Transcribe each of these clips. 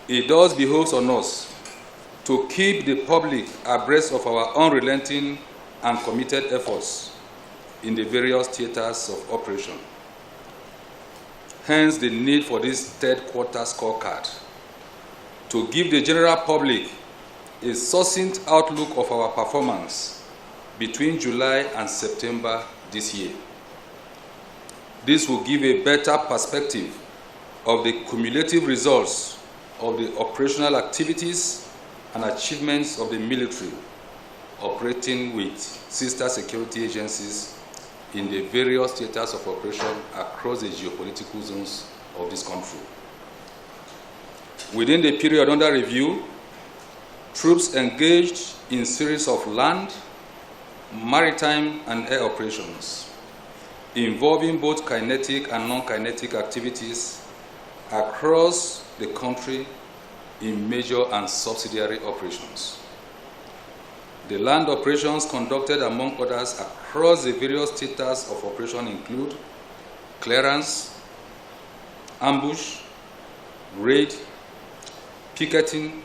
It thus behoves on us to keep the public abreast of our unrelenting and committed efforts in the various theaters of operation. Hence the need for this third quarter scorecard to give the general public a succinct outlook of our performance between July and September this year. This will give a better perspective of the cumulative results of the operational activities and achievements of the military operating with sister security agencies in the various theaters of operation across the geopolitical zones of this country. Within the period under review, troops engaged in series of land, maritime, and air operations involving both kinetic and non-kinetic activities across the country in major and subsidiary operations. The land operations conducted, among others, across the various theaters of operation include clearance, ambush, raid, picketing,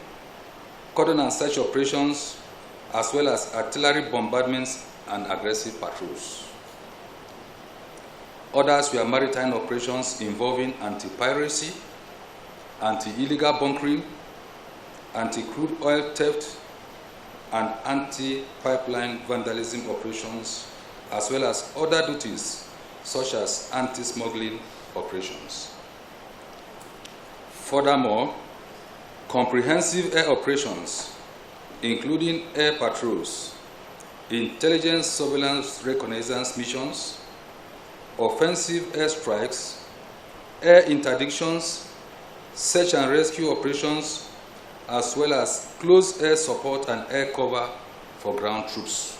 cordon and search operations, as well as artillery bombardments and aggressive patrols. Others were maritime operations involving anti-piracy, anti-illegal bunkering, anti-crude oil theft, and anti-pipeline vandalism operations, as well as other duties such as anti-smuggling operations. Furthermore, comprehensive air operations, including air patrols, intelligence surveillance reconnaissance missions, offensive airstrikes, air interdictions, search and rescue operations, as well as close air support and air cover for ground troops.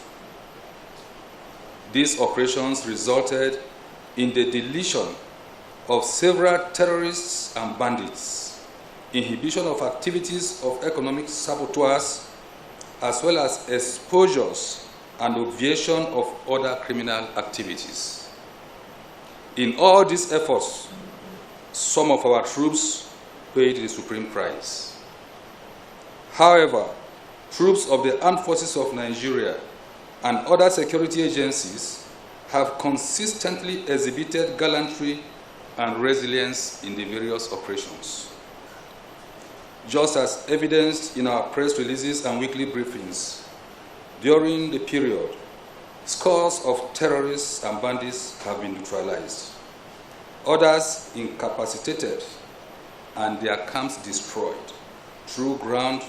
These operations resulted in the deletion of several terrorists and bandits, inhibition of activities of economic saboteurs, as well as exposures and obviation of other criminal activities. In all these efforts, some of our troops paid the supreme price. However, troops of the Armed Forces of Nigeria and other security agencies have consistently exhibited gallantry and resilience in the various operations. Just as evidenced in our press releases and weekly briefings, during the period, scores of terrorists and bandits have been neutralized, others incapacitated, and their camps destroyed through ground,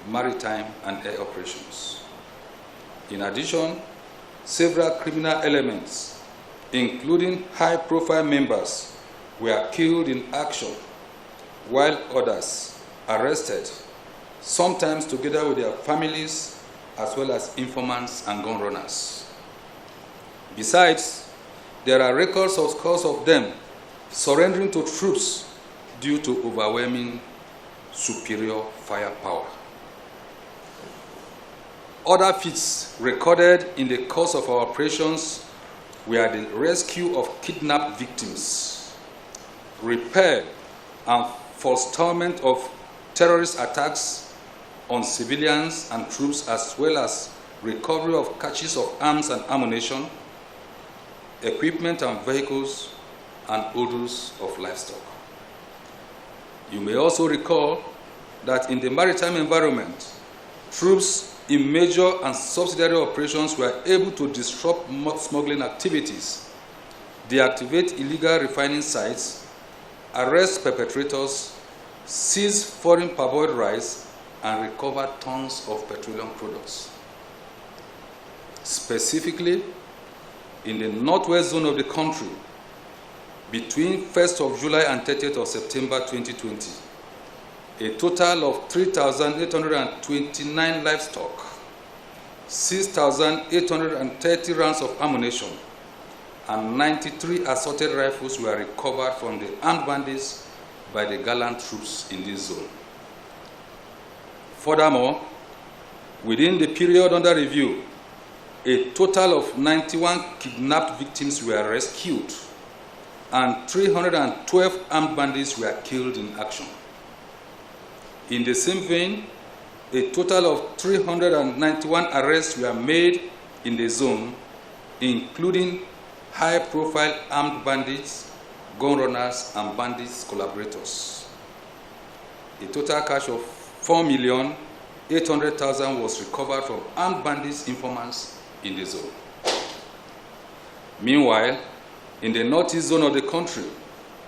maritime, and air operations. In addition, several criminal elements, including high-profile members, were killed in action, while others arrested, sometimes together with their families, as well as informants and gun runners. Besides, there are records of scores of them surrendering to troops due to overwhelming superior firepower. Other feats recorded in the course of our operations were the rescue of kidnapped victims, repair and forestallment of terrorist attacks on civilians and troops, as well as recovery of caches of arms and ammunition, equipment and vehicles, and odors of livestock. You may also recall that in the maritime environment, troops in major and subsidiary operations were able to disrupt smuggling activities, deactivate illegal refining sites, arrest perpetrators, seize foreign parboiled rice, and recover tons of petroleum products. Specifically, in the northwest zone of the country, between 1st of July and 30th of September 2020, a total of 3,829 livestock, 6,830 rounds of ammunition, and 93 assaulted rifles were recovered from the armed bandits by the gallant troops in this zone. Furthermore, within the period under review, a total of 91 kidnapped victims were rescued, and 312 armed bandits were killed in action. In the same vein, a total of 391 arrests were made in the zone, including high-profile armed bandits, gun runners, and bandits collaborators. A total cash of $4,800,000 was recovered from armed bandits informants in the zone. Meanwhile, in the northeast zone of the country,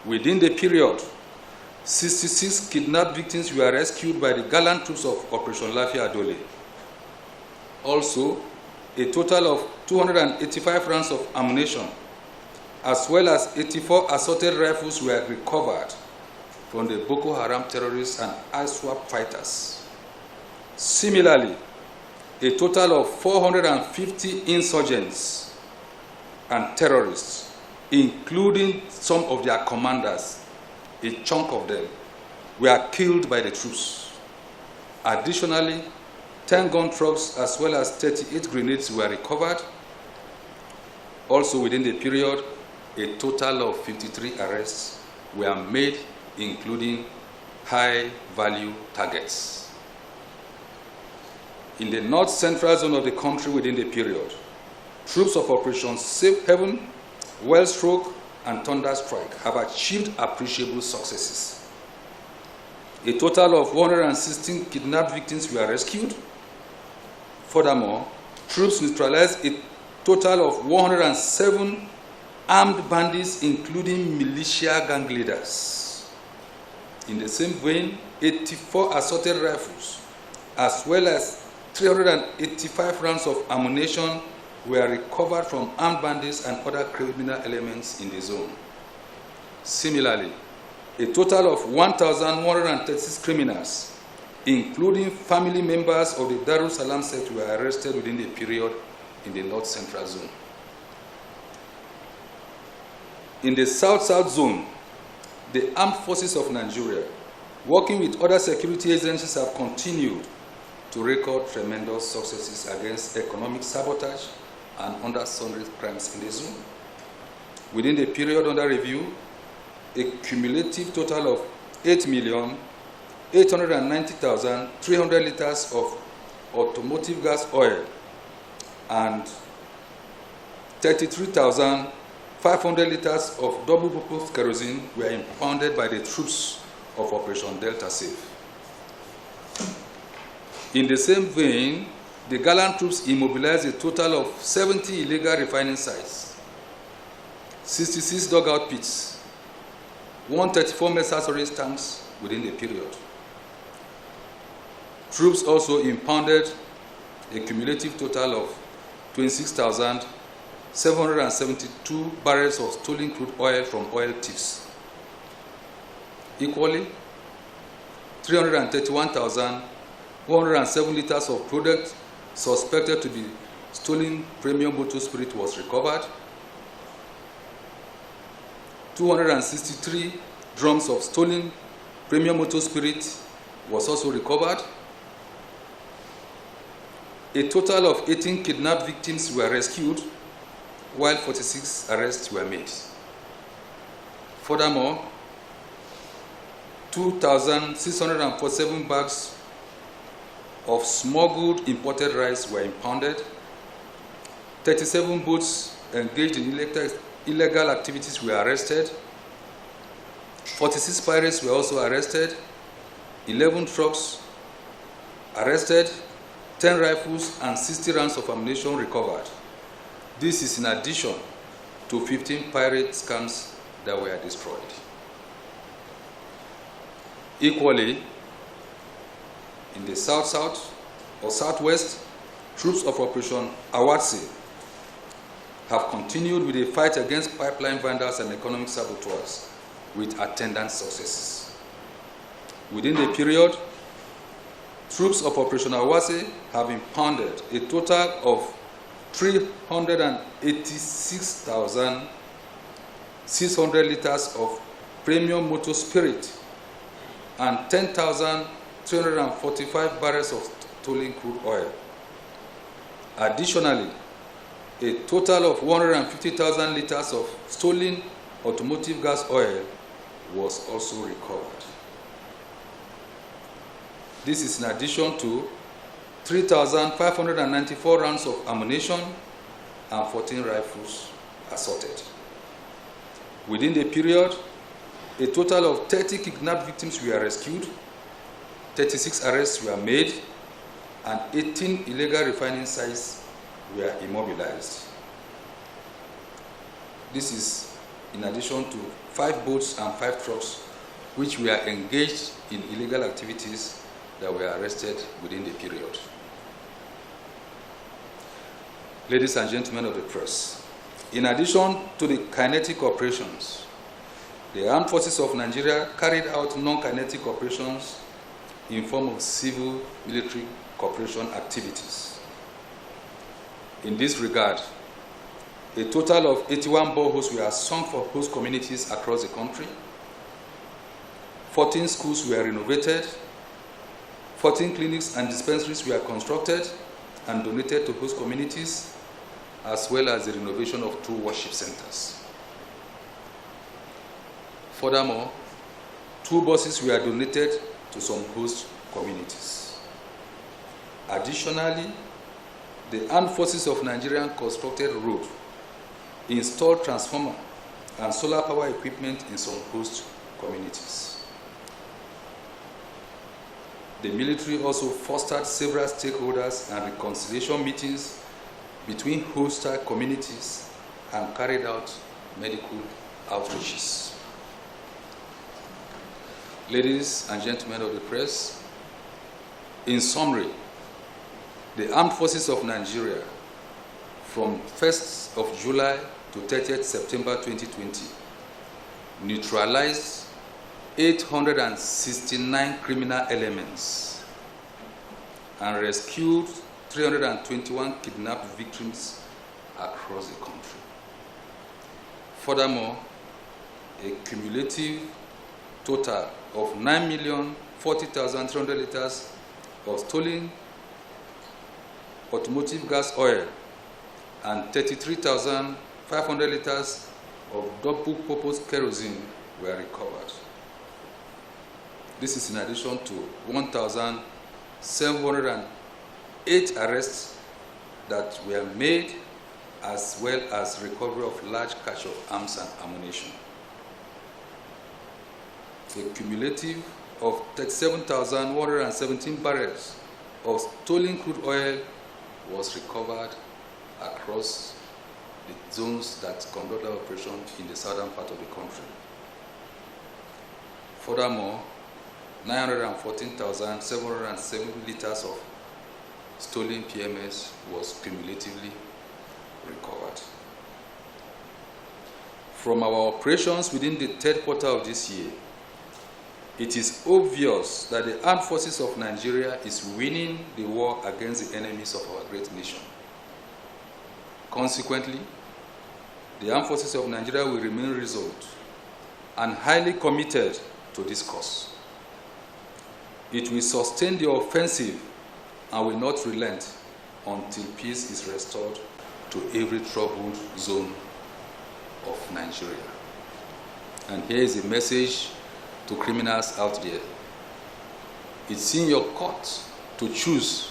within the period, 66 kidnapped victims were rescued by the gallant troops of Operation Lafia Adole. Also, a total of 285 rounds of ammunition, as well as 84 assaulted rifles were recovered from the Boko Haram terrorists and ISWAP fighters. Similarly, a total of 450 insurgents and terrorists, including some of their commanders, a chunk of them, were killed by the troops. Additionally, 10 gun trucks as well as 38 grenades were recovered. Also within the period, a total of 53 arrests were made, including high-value targets. In the north-central zone of the country within the period, troops of Operation Safe Haven, Wellstroke, and Thunderstrike have achieved appreciable successes. A total of 116 kidnapped victims were rescued. Furthermore, troops neutralized a total of 107 armed bandits, including militia gang leaders. In the same vein, 84 assaulted rifles, as well as 385 rounds of ammunition were recovered from armed bandits and other criminal elements in the zone. Similarly, a total of 1,136 criminals, including family members of the Darussalam sect, were arrested within the period in the North Central Zone. In the South-South Zone, the armed forces of Nigeria, working with other security agencies, have continued to record tremendous successes against economic sabotage and other sundry crimes in the zone. Within the period under review, a cumulative total of 8,890,300 liters of automotive gas oil and 33,500 liters of double-purpose kerosene were impounded by the troops of Operation Delta Safe. In the same vein, the gallant troops immobilized a total of 70 illegal refining sites, 66 dugout pits, 134 mercenaries tanks within the period. Troops also impounded a cumulative total of 26,772 barrels of stolen crude oil from oil thieves. Equally, 331,107 liters of product suspected to be stolen premium motor spirit was recovered. 263 drums of stolen premium motor spirit was also recovered. A total of 18 kidnapped victims were rescued, while 46 arrests were made. Furthermore, 2,647 bags of smuggled imported rice were impounded. 37 boats engaged in illegal activities were arrested. 46 pirates were also arrested. 11 trucks arrested. 10 rifles and 60 rounds of ammunition recovered. This is in addition to 15 pirate scams that were destroyed. Equally, in the South-South or Southwest, troops of Operation Awatsi have continued with the fight against pipeline vandals and economic saboteurs with attendant successes. Within the period, troops of Operation Awatsi have impounded a total of 386,600 liters of premium motor spirit and 10,345 barrels of stolen crude oil. Additionally, a total of 150,000 liters of stolen automotive gas oil was also recovered. This is in addition to 3,594 rounds of ammunition and 14 rifles assaulted. Within the period, a total of 30 kidnapped victims were rescued, 36 arrests were made, and 18 illegal refining sites were immobilized. This is in addition to 5 boats and 5 trucks which were engaged in illegal activities that were arrested within the period. Ladies and gentlemen of the press, in addition to the kinetic operations, the Armed Forces of Nigeria carried out non-kinetic operations in form of civil-military cooperation activities. In this regard, a total of 81 boreholes were sunk for host communities across the country, 14 schools were renovated, 14 clinics and dispensaries were constructed and donated to host communities, as well as the renovation of 2 worship centers. Furthermore, 2 buses were donated to some host communities. Additionally, the Armed Forces of Nigeria constructed road, installed transformer and solar power equipment in some host communities. The military also fostered several stakeholders and reconciliation meetings between hostile communities and carried out medical outreaches. Ladies and gentlemen of the press, in summary, the Armed Forces of Nigeria from 1st of July to 30th September 2020 neutralized 869 criminal elements and rescued 321 kidnapped victims across the country. Furthermore, a cumulative total of 9,040,300 liters of stolen automotive gas oil and 33,500 liters of double-purpose kerosene were recovered. This is in addition to 1,708 arrests that were made, as well as recovery of large cache of arms and ammunition. A cumulative of 37,117 barrels of stolen crude oil was recovered across the zones that conducted operation in the southern part of the country. Furthermore, 914,707 liters of stolen PMS was cumulatively recovered. From our operations within the 3rd quarter of this year, it is obvious that the Armed Forces of Nigeria is winning the war against the enemies of our great nation. Consequently, the Armed Forces of Nigeria will remain resolute and highly committed to this cause. It will sustain the offensive and will not relent until peace is restored to every troubled zone of Nigeria. And here is a message to criminals out there. It's in your court to choose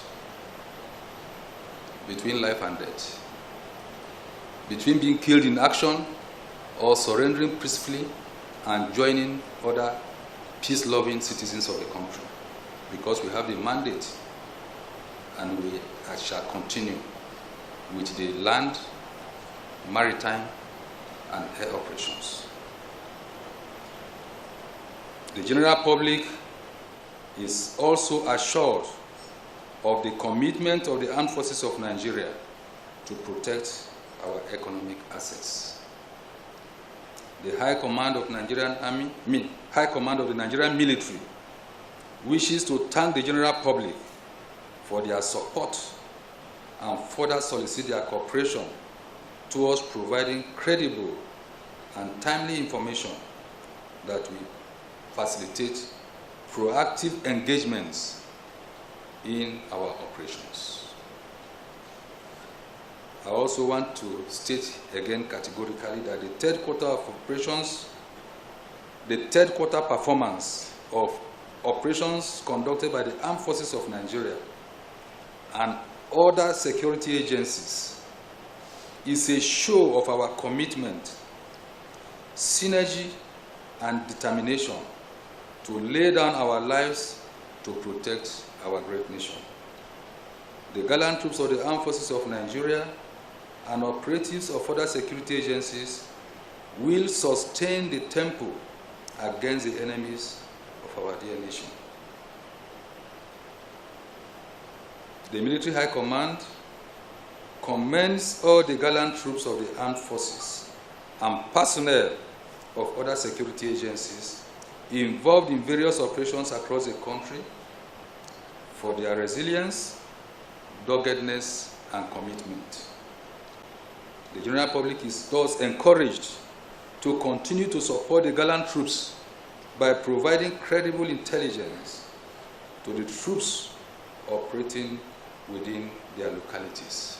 between life and death, between being killed in action or surrendering peacefully and joining other peace-loving citizens of the country, because we have the mandate and we shall continue with the land, maritime, and air operations. The general public is also assured of the commitment of the Armed Forces of Nigeria to protect our economic assets. The High Command of the Nigerian military wishes to thank the general public for their support and further solicit their cooperation towards providing credible and timely information that will facilitate proactive engagements in our operations. I also want to state again categorically that the 3rd quarter of operations, the 3rd quarter performance of operations conducted by the Armed Forces of Nigeria and other security agencies is a show of our commitment, synergy, and determination to lay down our lives to protect our great nation. The gallant troops of the Armed Forces of Nigeria and operatives of other security agencies will sustain the tempo against the enemies of our dear nation. The Military High Command commends all the gallant troops of the armed forces and personnel of other security agencies involved in various operations across the country for their resilience, doggedness, and commitment. The general public is thus encouraged to continue to support the gallant troops by providing credible intelligence to the troops operating within their localities.